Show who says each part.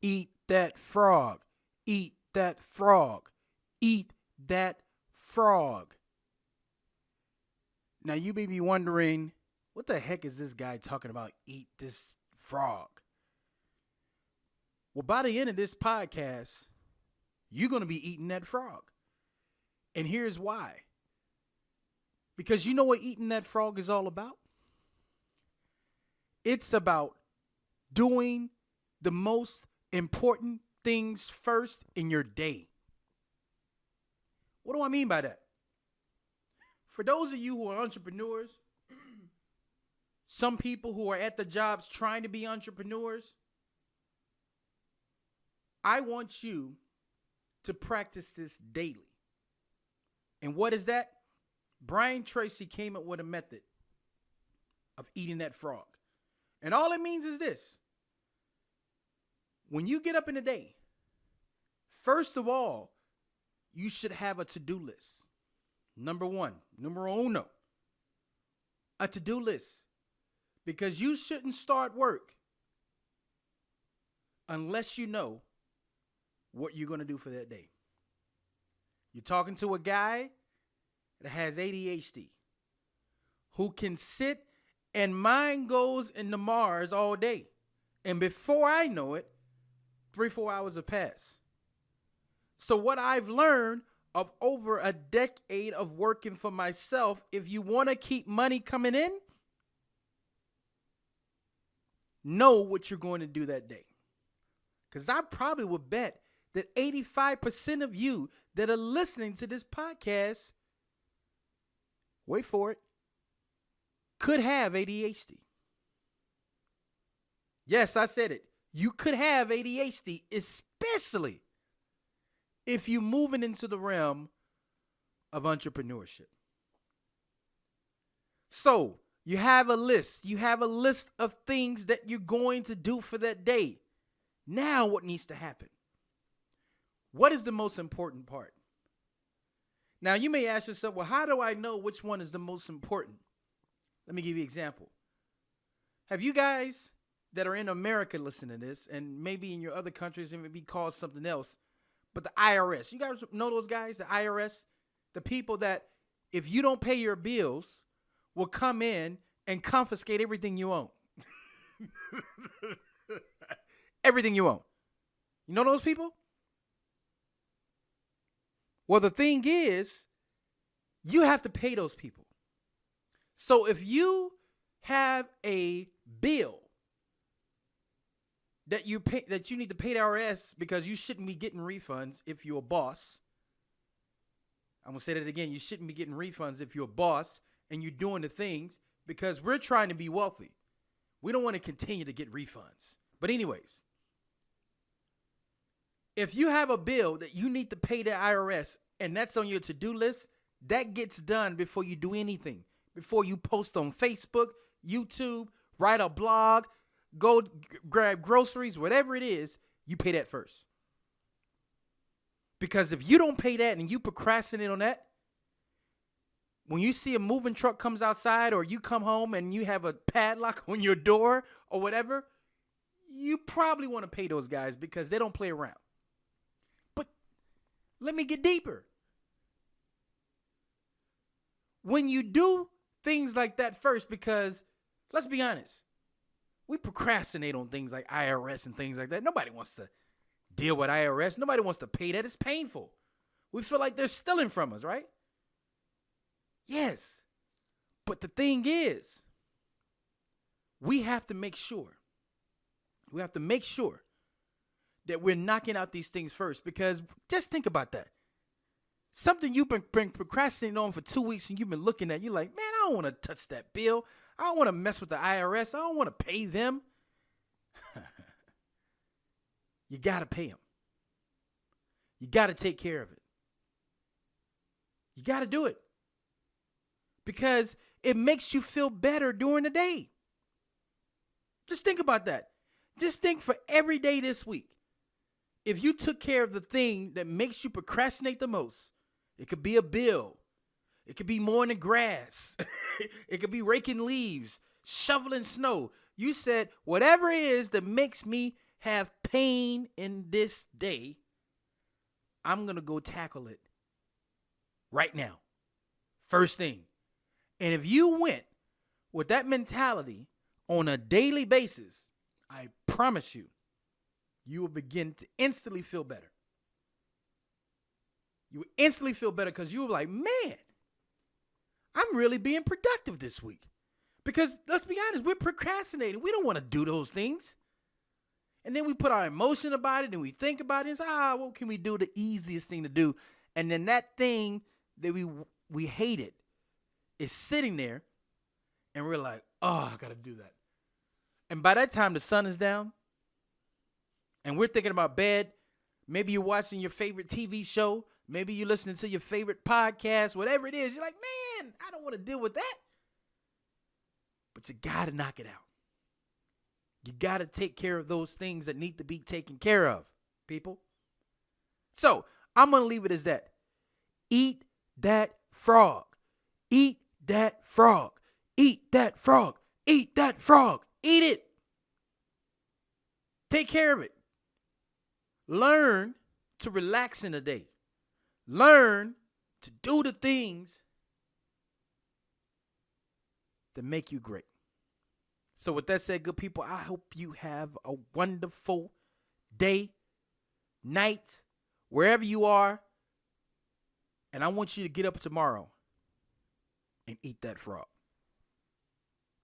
Speaker 1: Eat that frog. Eat that frog. Eat that frog. Now you may be wondering, what the heck is this guy talking about? Eat this frog. Well, by the end of this podcast, you're going to be eating that frog. And here's why. Because you know what eating that frog is all about? It's about doing the most important things first in your day. What do I mean by that? For those of you who are entrepreneurs, some people who are at the jobs trying to be entrepreneurs, I want you to practice this daily. And what is that? Brian Tracy came up with a method of eating that frog. And all it means is this. When you get up in the day, first of all, you should have a to-do list. Number one, numero uno, a to-do list. Because you shouldn't start work unless you know what you're going to do for that day. You're talking to a guy that has ADHD who can sit and mind goes into Mars all day. And before I know it, 3-4 hours have passed. So what I've learned of over a decade of working for myself, if you want to keep money coming in, know what you're going to do that day. Because I probably would bet that 85% of you that are listening to this podcast, wait for it, could have ADHD. Yes, I said it. You could have ADHD, especially if you're moving into the realm of entrepreneurship. So, you have a list. You have a list of things that you're going to do for that day. Now, what needs to happen? What is the most important part? Now, you may ask yourself, well, how do I know which one is the most important? Let me give you an example. Have you guys that are in America listening to this, and maybe in your other countries it may be called something else, but the IRS, you guys know those guys, the IRS, the people that if you don't pay your bills will come in and confiscate everything you own. Everything you own. You know those people? Well, the thing is, you have to pay those people. So if you have a bill that you pay, that you need to pay the IRS because you shouldn't be getting refunds if you're a boss. I'm going to say that again. You shouldn't be getting refunds if you're a boss and you're doing the things because we're trying to be wealthy. We don't want to continue to get refunds. But anyways, if you have a bill that you need to pay the IRS and that's on your to-do list, that gets done before you do anything. Before you post on Facebook, YouTube, write a blog, go grab groceries, whatever it is, you pay that first. Because if you don't pay that and you procrastinate on that, when you see a moving truck comes outside or you come home and you have a padlock on your door or whatever, you probably want to pay those guys because they don't play around. But let me get deeper. When you do things like that first, because let's be honest, we procrastinate on things like IRS and things like that. Nobody wants to deal with IRS. Nobody wants to pay that. It's painful. We feel like they're stealing from us, right? Yes. But the thing is, we have to make sure. We have to make sure that we're knocking out these things first, because just think about that. Something you've been procrastinating on for 2 weeks and you've been looking at, you're like, man, I don't want to touch that bill. I don't want to mess with the IRS. I don't want to pay them. You got to pay them. You got to take care of it. You got to do it. Because it makes you feel better during the day. Just think about that. Just think for every day this week. If you took care of the thing that makes you procrastinate the most, it could be a bill. It could be mowing the grass. It could be raking leaves, shoveling snow. You said, whatever it is that makes me have pain in this day, I'm going to go tackle it right now. First thing. And if you went with that mentality on a daily basis, I promise you, you will begin to instantly feel better. You will instantly feel better because you will be like, man, I'm really being productive this week. Because let's be honest, we're procrastinating. We don't want to do those things. And then we put our emotion about it and we think about it and say, what can we do? The easiest thing to do. And then that thing that we hated is sitting there and we're like, oh, I got to do that. And by that time, the sun is down and we're thinking about bed. Maybe you're watching your favorite TV show. Maybe you're listening to your favorite podcast, whatever it is. You're like, man, I don't want to deal with that. But you got to knock it out. You got to take care of those things that need to be taken care of, people. So I'm going to leave it as that. Eat that frog. Eat that frog. Eat that frog. Eat that frog. Eat it. Take care of it. Learn to relax in the day. Learn to do the things that make you great. So with that said, good people, I hope you have a wonderful day, night, wherever you are. And I want you to get up tomorrow and eat that frog.